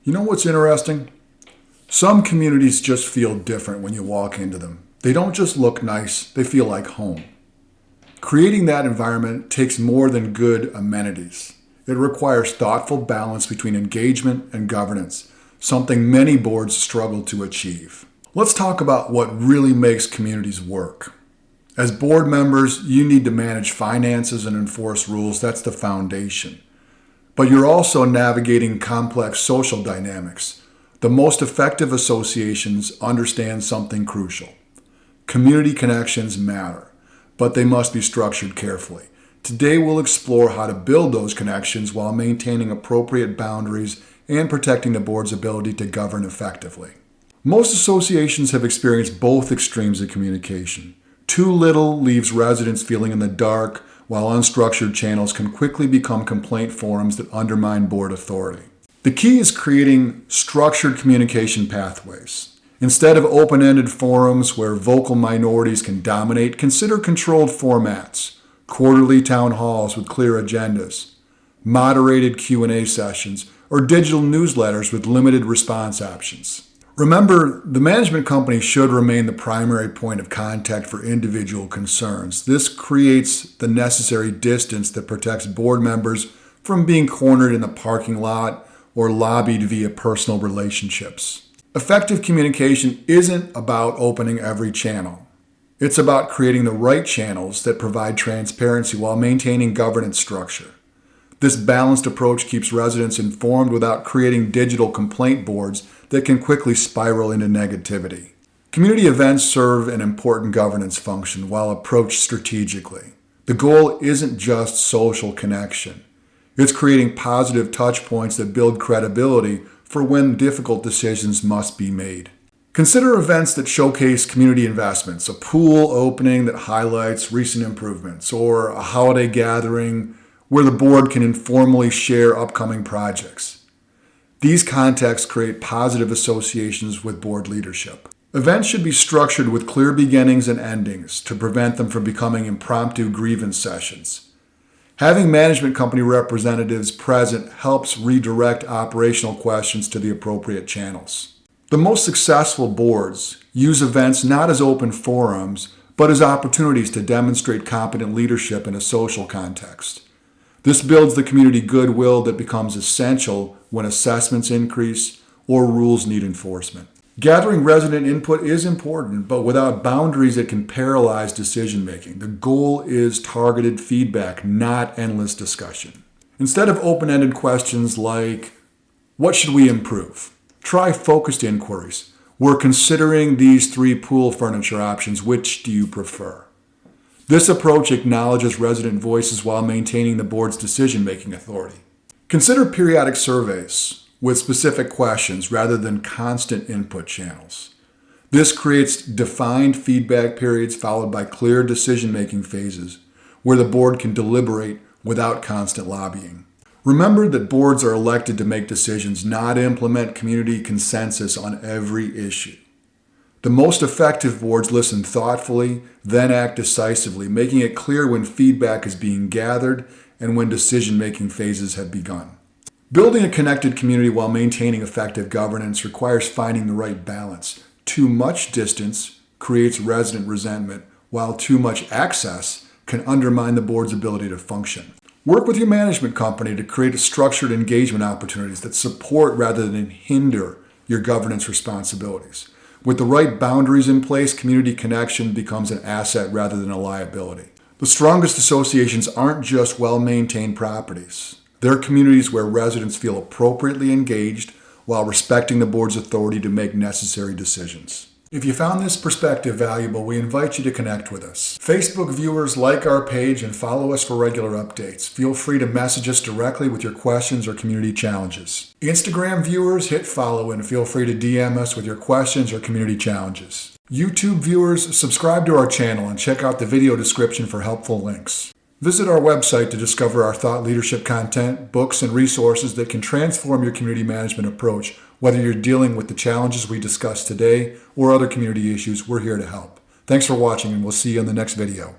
You know what's interesting? Some communities just feel different when you walk into them. They don't just look nice, they feel like home. Creating that environment takes more than good amenities. It requires thoughtful balance between engagement and governance, something many boards struggle to achieve. Let's talk about what really makes communities work. As board members, you need to manage finances and enforce rules. That's the foundation. But you're also navigating complex social dynamics. The most effective associations understand something crucial. Community connections matter, but they must be structured carefully. Today we'll explore how to build those connections while maintaining appropriate boundaries and protecting the board's ability to govern effectively. Most associations have experienced both extremes of communication. Too little leaves residents feeling in the dark, while unstructured channels can quickly become complaint forums that undermine board authority. The key is creating structured communication pathways. Instead of open-ended forums where vocal minorities can dominate, consider controlled formats, quarterly town halls with clear agendas, moderated Q&A sessions, or digital newsletters with limited response options. Remember, the management company should remain the primary point of contact for individual concerns. This creates the necessary distance that protects board members from being cornered in the parking lot or lobbied via personal relationships. Effective communication isn't about opening every channel. It's about creating the right channels that provide transparency while maintaining governance structure. This balanced approach keeps residents informed without creating digital complaint boards that can quickly spiral into negativity. Community events serve an important governance function while approached strategically. The goal isn't just social connection. It's creating positive touch points that build credibility for when difficult decisions must be made. Consider events that showcase community investments, a pool opening that highlights recent improvements, or a holiday gathering where the board can informally share upcoming projects. These contexts create positive associations with board leadership. Events should be structured with clear beginnings and endings to prevent them from becoming impromptu grievance sessions. Having management company representatives present helps redirect operational questions to the appropriate channels. The most successful boards use events not as open forums, but as opportunities to demonstrate competent leadership in a social context. This builds the community goodwill that becomes essential when assessments increase or rules need enforcement. Gathering resident input is important, but without boundaries it can paralyze decision-making. The goal is targeted feedback, not endless discussion. Instead of open-ended questions like, what should we improve? Try focused inquiries. We're considering these 3 pool furniture options. Which do you prefer? This approach acknowledges resident voices while maintaining the board's decision-making authority. Consider periodic surveys with specific questions rather than constant input channels. This creates defined feedback periods followed by clear decision-making phases where the board can deliberate without constant lobbying. Remember that boards are elected to make decisions, not implement community consensus on every issue. The most effective boards listen thoughtfully, then act decisively, making it clear when feedback is being gathered and when decision-making phases have begun. Building a connected community while maintaining effective governance requires finding the right balance. Too much distance creates resident resentment, while too much access can undermine the board's ability to function. Work with your management company to create structured engagement opportunities that support rather than hinder your governance responsibilities. With the right boundaries in place, community connection becomes an asset rather than a liability. The strongest associations aren't just well-maintained properties. They're communities where residents feel appropriately engaged while respecting the board's authority to make necessary decisions. If you found this perspective valuable, we invite you to connect with us. Facebook viewers, like our page and follow us for regular updates. Feel free to message us directly with your questions or community challenges. Instagram viewers, hit follow and feel free to DM us with your questions or community challenges. YouTube viewers, subscribe to our channel and check out the video description for helpful links. Visit our website to discover our thought leadership content, books, and resources that can transform your community management approach. Whether you're dealing with the challenges we discussed today or other community issues, we're here to help. Thanks for watching, and we'll see you in the next video.